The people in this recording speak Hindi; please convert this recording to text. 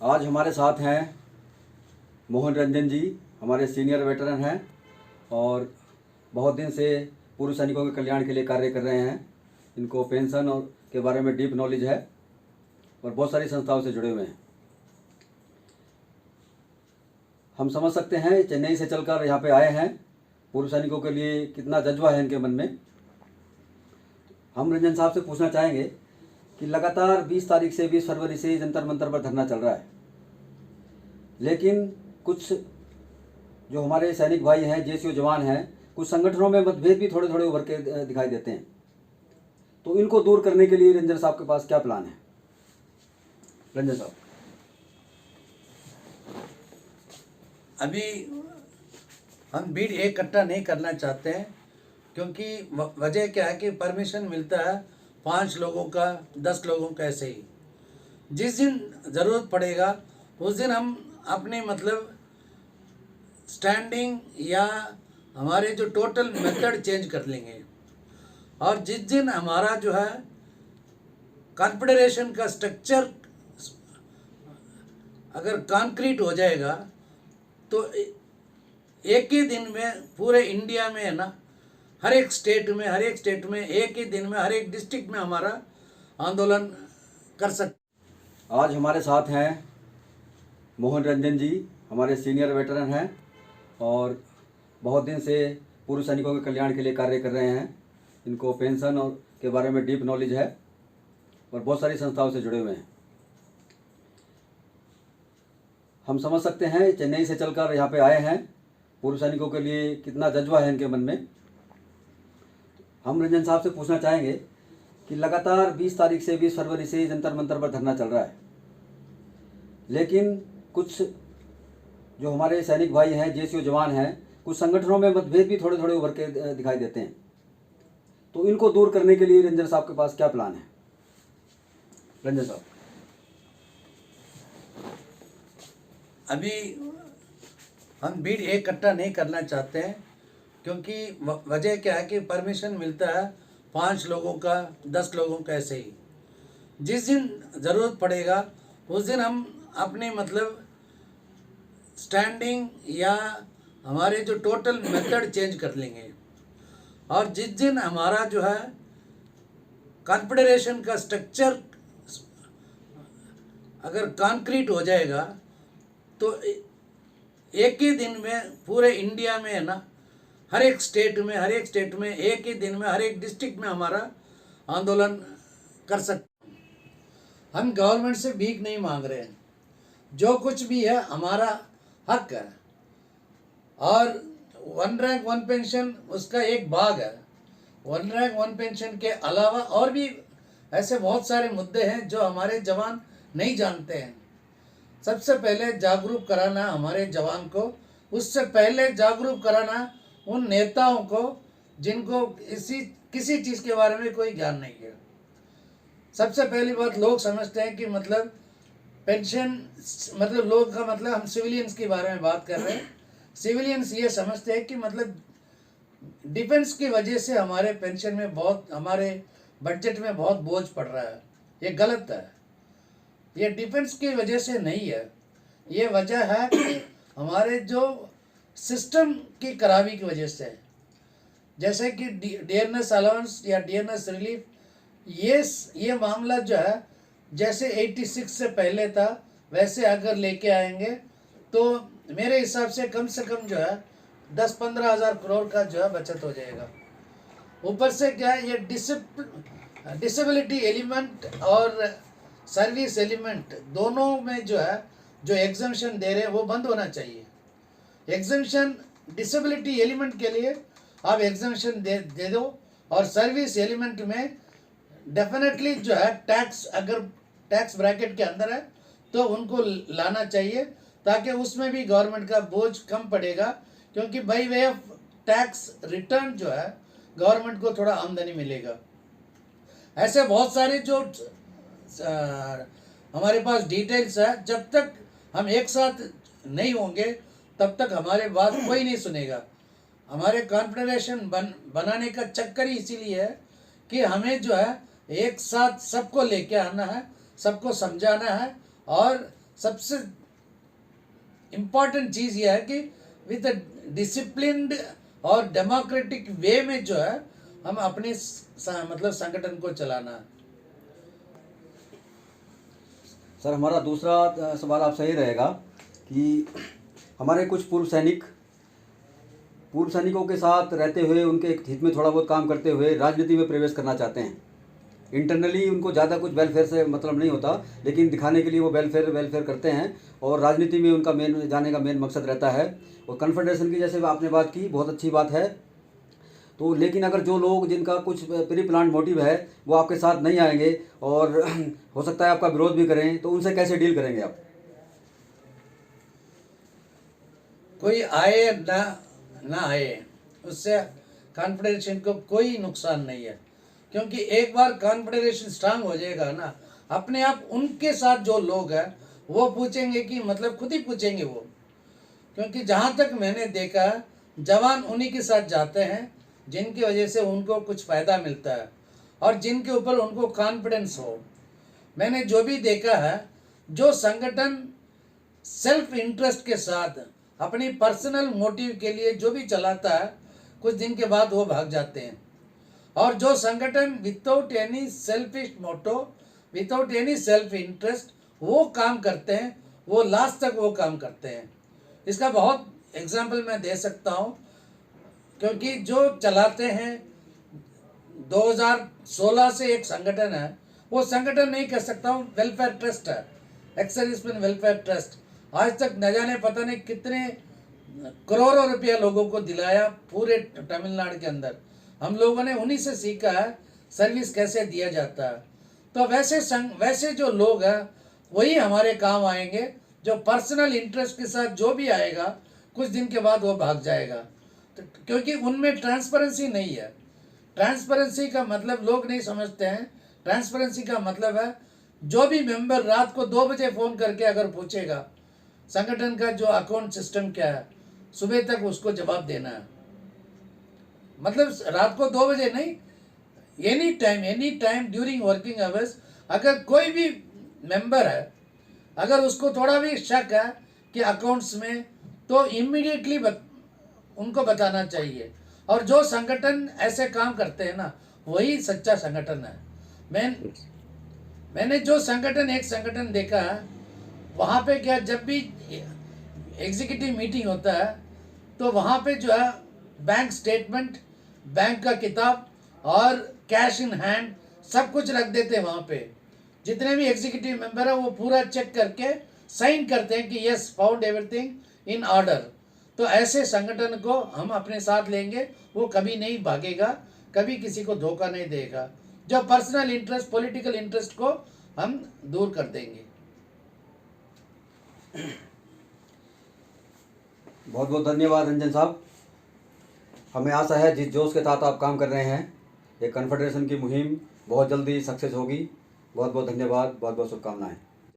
आज हमारे साथ हैं मोहन रंजन जी, हमारे सीनियर वेटरन हैं और बहुत दिन से पूर्व सैनिकों के कल्याण के लिए कार्य कर रहे हैं। इनको पेंशन और के बारे में डीप नॉलेज है और बहुत सारी संस्थाओं से जुड़े हुए हैं। हम समझ सकते हैं चेन्नई से चलकर यहाँ पे आए हैं। पूर्व सैनिकों के लिए कितना जज्बा है इनके मन में। हम रंजन साहब से पूछना चाहेंगे कि लगातार 20 तारीख से 20 फरवरी से जंतर मंतर पर धरना चल रहा है, लेकिन कुछ जो हमारे सैनिक भाई हैं, जेसीओ जवान हैं, कुछ संगठनों में मतभेद भी थोड़े थोड़े उभर के दिखाई देते हैं। तो इनको दूर करने के लिए रंजन साहब के पास क्या प्लान है? रंजन साहब। अभी हम भीड़ इकट्ठा नहीं करना चाहते हैं, क्योंकि वजह क्या है कि परमिशन मिलता है 5 लोगों का, 10 लोगों का, ऐसे ही। जिस दिन ज़रूरत पड़ेगा उस दिन हम अपने स्टैंडिंग या हमारे जो टोटल मेथड चेंज कर लेंगे। और जिस दिन हमारा जो है कॉन्फेडरेशन का स्ट्रक्चर अगर कॉन्क्रीट हो जाएगा तो एक ही दिन में पूरे इंडिया में है ना, हर एक स्टेट में एक ही दिन में हर एक डिस्ट्रिक्ट में हमारा आंदोलन कर सकते। आज हमारे साथ हैं मोहन रंजन जी, हमारे सीनियर वेटरन हैं और बहुत दिन से पूर्व सैनिकों के कल्याण के लिए कार्य कर रहे हैं। इनको पेंशन और के बारे में डीप नॉलेज है और बहुत सारी संस्थाओं से जुड़े हुए हैं। हम समझ सकते हैं चेन्नई से चलकर यहाँ पे आए हैं। पूर्व सैनिकों के लिए कितना जज्बा है इनके मन में। हम रंजन साहब से पूछना चाहेंगे कि लगातार 20 तारीख से 20 फरवरी से जंतर मंतर पर धरना चल रहा है, लेकिन कुछ जो हमारे सैनिक भाई हैं, जेसीओ जवान हैं, कुछ संगठनों में मतभेद भी थोड़े थोड़े उभर के दिखाई देते हैं। तो इनको दूर करने के लिए रंजन साहब के पास क्या प्लान है? रंजन साहब। अभी हम भीड़ इकट्ठा नहीं करना चाहते हैं, क्योंकि वजह क्या है कि परमिशन मिलता है 5 लोगों का, 10 लोगों का, ऐसे ही। जिस दिन ज़रूरत पड़ेगा उस दिन हम अपने स्टैंडिंग या हमारे जो टोटल मेथड चेंज कर लेंगे। और जिस दिन हमारा जो है कॉन्फेडरेशन का स्ट्रक्चर अगर कॉन्क्रीट हो जाएगा तो एक ही दिन में पूरे इंडिया में है ना, हर एक स्टेट में एक ही दिन में हर एक डिस्ट्रिक्ट में हमारा आंदोलन कर सकते। हम गवर्नमेंट से भीख नहीं मांग रहे हैं, जो कुछ भी है हमारा हक है। और 1 रैंक 1 पेंशन उसका एक भाग है। 1 रैंक 1 पेंशन के अलावा और भी ऐसे बहुत सारे मुद्दे हैं जो हमारे जवान नहीं जानते हैं। सबसे पहले जागरूक कराना हमारे जवान को, उससे पहले जागरूक कराना उन नेताओं को जिनको किसी चीज़ के बारे में कोई ज्ञान नहीं है। सबसे पहली बात, लोग समझते हैं कि पेंशन लोग का हम सिविलियंस के बारे में बात कर रहे हैं। सिविलियंस ये समझते हैं कि डिफेंस की वजह से हमारे पेंशन में हमारे बजट में बहुत बोझ पड़ रहा है। ये गलत है। ये डिफेंस की वजह से नहीं है, ये वजह है कि हमारे जो सिस्टम की खराबी की वजह से, जैसे कि डियरनेस अलाउंस या डियरनेस रिलीफ, ये मामला जो है जैसे 86 से पहले था वैसे अगर लेके आएंगे तो मेरे हिसाब से कम जो है 10-15 हज़ार करोड़ का जो है बचत हो जाएगा। ऊपर से क्या है, ये डिसेबिलिटी एलिमेंट और सर्विस एलिमेंट दोनों में जो है जो एग्जम्पशन दे रहे हैं वो बंद होना चाहिए। एग्जम्पशन डिसेबिलिटी एलिमेंट के लिए आप एग्जम्पशन दे दो, और सर्विस एलिमेंट में डेफिनेटली जो है टैक्स, अगर टैक्स ब्रैकेट के अंदर है तो उनको लाना चाहिए, ताकि उसमें भी गवर्नमेंट का बोझ कम पड़ेगा। क्योंकि by way of tax return जो है गवर्नमेंट को थोड़ा आमदनी मिलेगा। ऐसे बहुत सारे जो हमारे पास डिटेल्स है, जब तक हम एक साथ नहीं होंगे तब तक हमारे बात कोई नहीं सुनेगा। हमारे कॉन्फेडरेशन बनाने का चक्कर ही इसीलिए है कि हमें जो है एक साथ सबको लेके आना है, सबको समझाना है और सबसे इम्पॉर्टेंट चीज़ यह है कि विद डिसिप्लिन्ड और डेमोक्रेटिक वे में जो है हम अपने मतलब संगठन को चलाना है। सर, हमारा दूसरा सवाल आपसे ये रहेगा कि हमारे कुछ पूर्व सैनिकों के साथ रहते हुए, उनके हित में थोड़ा बहुत काम करते हुए राजनीति में प्रवेश करना चाहते हैं। इंटरनली उनको ज़्यादा कुछ वेलफेयर से मतलब नहीं होता, लेकिन दिखाने के लिए वो वेलफेयर करते हैं और राजनीति में उनका जाने का मेन मकसद रहता है। और कन्फेडरेशन की जैसे आपने बात की, बहुत अच्छी बात है। तो लेकिन अगर जो लोग जिनका कुछ प्री प्लान मोटिव है वो आपके साथ नहीं आएंगे और हो सकता है आपका विरोध भी करें, तो उनसे कैसे डील करेंगे आप? कोई आए ना आए, उससे कॉन्फेडरेशन को कोई नुकसान नहीं है, क्योंकि एक बार कॉन्फेडरेशन स्ट्रांग हो जाएगा ना, अपने आप उनके साथ जो लोग हैं वो पूछेंगे कि मतलब खुद ही पूछेंगे वो, क्योंकि जहाँ तक मैंने देखा जवान उन्हीं के साथ जाते हैं जिनकी वजह से उनको कुछ फ़ायदा मिलता है और जिनके ऊपर उनको कॉन्फिडेंस हो। मैंने जो भी देखा है, जो संगठन सेल्फ इंटरेस्ट के साथ अपनी पर्सनल मोटिव के लिए जो भी चलाता है, कुछ दिन के बाद वो भाग जाते हैं। और जो संगठन विदाउट एनी सेल्फिश मोटो, विदाउट एनी सेल्फ इंटरेस्ट वो काम करते हैं, वो लास्ट तक वो काम करते हैं। इसका बहुत एग्जाम्पल मैं दे सकता हूँ, क्योंकि जो चलाते हैं 2016 से एक संगठन है, वो संगठन नहीं कह सकता हूँ, वेलफेयर ट्रस्ट है, एक्स सर्विसमैन वेलफेयर ट्रस्ट। आज तक न जाने पता नहीं कितने करोड़ों रुपया लोगों को दिलाया पूरे तमिलनाडु के अंदर। हम लोगों ने उन्हीं से सीखा है सर्विस कैसे दिया जाता है। तो वैसे जो लोग हैं वही हमारे काम आएंगे। जो पर्सनल इंटरेस्ट के साथ जो भी आएगा, कुछ दिन के बाद वो भाग जाएगा, तो क्योंकि उनमें ट्रांसपेरेंसी नहीं है। ट्रांसपेरेंसी का मतलब लोग नहीं समझते हैं। ट्रांसपेरेंसी का मतलब है जो भी मेंबर रात को 2 बजे फ़ोन करके अगर पूछेगा संगठन का जो अकाउंट सिस्टम क्या है, सुबह तक उसको जवाब देना है। मतलब रात को 2 बजे नहीं, any time during working hours. अगर कोई भी मेंबर है, अगर उसको थोड़ा भी शक है कि अकाउंट्स में, तो इमीडिएटली उनको बताना चाहिए। और जो संगठन ऐसे काम करते हैं ना, वही सच्चा संगठन है। मैंने जो एक संगठन देखा है, वहाँ पे क्या, जब भी एग्जीक्यूटिव मीटिंग होता है तो वहाँ पे जो है बैंक स्टेटमेंट, बैंक का किताब और कैश इन हैंड सब कुछ रख देते हैं वहाँ पे। जितने भी एग्जीक्यूटिव मेंबर है वो पूरा चेक करके साइन करते हैं कि yes, found everything in order. तो ऐसे संगठन को हम अपने साथ लेंगे, वो कभी नहीं भागेगा, कभी किसी को धोखा नहीं देगा। जो पर्सनल इंटरेस्ट, पॉलिटिकल इंटरेस्ट को हम दूर कर देंगे। बहुत बहुत धन्यवाद रंजन साहब। हमें आशा है जिस जोश के साथ आप काम कर रहे हैं, ये कन्फेडरेशन की मुहिम बहुत जल्दी सक्सेस होगी। बहुत बहुत धन्यवाद, बहुत बहुत शुभकामनाएं।